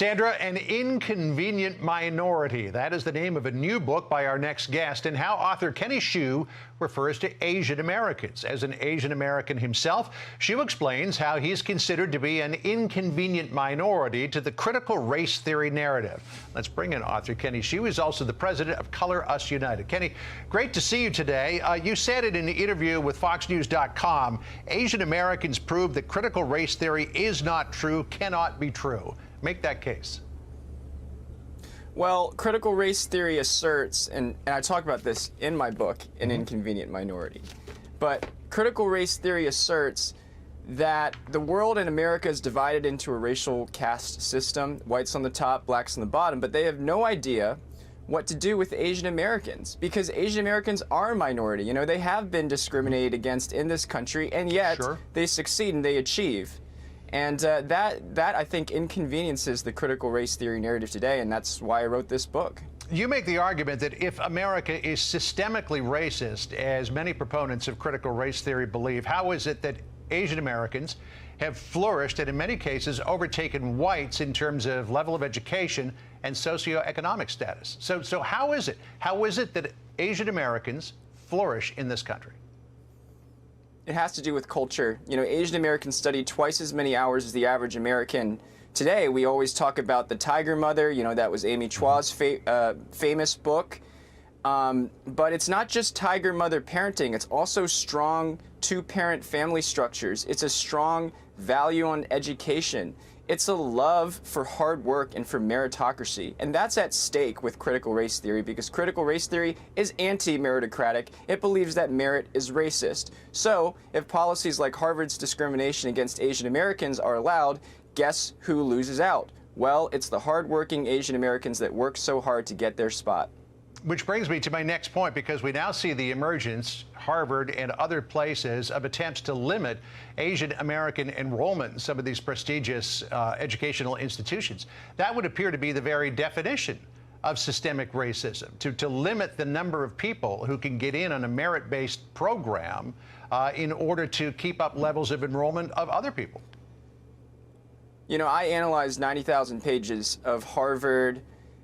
Sandra, an inconvenient minority. That is the name of a new book by our next guest, and how author Kenny Xu refers to Asian Americans. As an Asian American himself, Xu explains how he's considered to be an inconvenient minority to the critical race theory narrative. Let's bring in author Kenny Xu, who's also the president of Color Us United. Kenny, great to see you today. You said it in an interview with FoxNews.com, Asian Americans prove that critical race theory is not true, cannot be true. Make that case. Well, critical race theory asserts, and I talk about this in my book, An Inconvenient Minority, but critical race theory asserts that the world in America is divided into a racial caste system, whites on the top, blacks on the bottom, but they have no idea what to do with Asian Americans, because Asian Americans are a minority. You know, they have been discriminated against in this country, and yet they succeed and they achieve. And that I think inconveniences the critical race theory narrative today, and that's why I wrote this book. You make the argument that if America is systemically racist, as many proponents of critical race theory believe, how is it that Asian Americans have flourished and in many cases overtaken whites in terms of level of education and socioeconomic status? So how is it? How is it that Asian Americans flourish in this country? It has to do with culture. You know, Asian Americans study twice as many hours as the average American. Today, we always talk about the Tiger Mother. You know, that was Amy Chua's famous book. But it's not just Tiger Mother parenting. It's also strong two-parent family structures. It's a strong value on education. It's a love for hard work and for meritocracy. And that's at stake with critical race theory, because critical race theory is anti-meritocratic. It believes that merit is racist. So if policies like Harvard's discrimination against Asian Americans are allowed, guess who loses out? Well, it's the hardworking Asian Americans that work so hard to get their spot. Which brings me to my next point, because we now see the emergence, Harvard and other places, of attempts to limit Asian American enrollment in some of these prestigious educational institutions. That would appear to be the very definition of systemic racism, to limit the number of people who can get in on a merit-based program in order to keep up levels of enrollment of other people. You know, I analyzed 90,000 pages of Harvard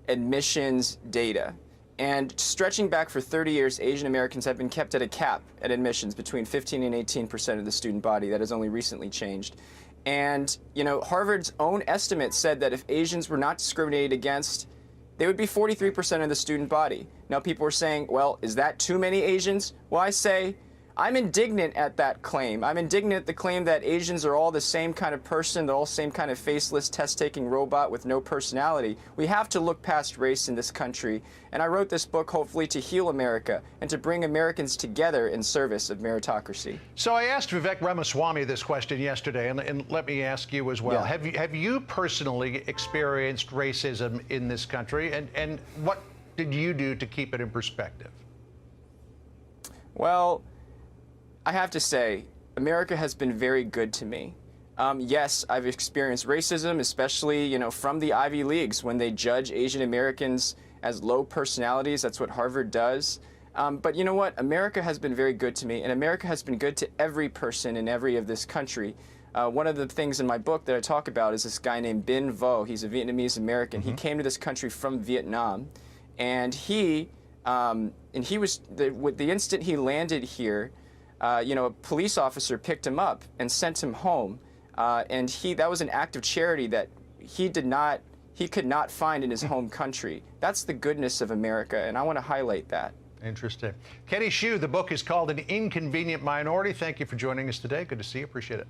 admissions data. And stretching back for 30 years, Asian Americans have been kept at a cap at admissions between 15 and 18% of the student body. That has only recently changed. And, you know, Harvard's own estimate said that if Asians were not discriminated against, they would be 43% of the student body. Now, people are saying, well, is that too many Asians? Well, I say, I'm indignant at that claim. I'm indignant at the claim that Asians are all the same kind of person, they're all the same kind of faceless, test-taking robot with no personality. We have to look past race in this country. And I wrote this book hopefully to heal America and to bring Americans together in service of meritocracy. So I asked Vivek Ramaswamy this question yesterday, and let me ask you as well. Yeah. Have you personally experienced racism in this country, and what did you do to keep it in perspective? Well, I have to say, America has been very good to me. Yes, I've experienced racism, especially, you know, from the Ivy Leagues when they judge Asian Americans as low personalities. That's what Harvard does. But you know what? America has been very good to me, and America has been good to every person in every of this country. One of the things in my book that I talk about is this guy named Binh Vo. He's a Vietnamese American. He came to this country from Vietnam, and the instant he landed here, you know, a police officer picked him up and sent him home, and that was an act of charity that he could not find in his home country. That's the goodness of America, and I want to highlight that. Interesting. Kenny Xu, the book is called An Inconvenient Minority. Thank you for joining us today. Good to see you. Appreciate it.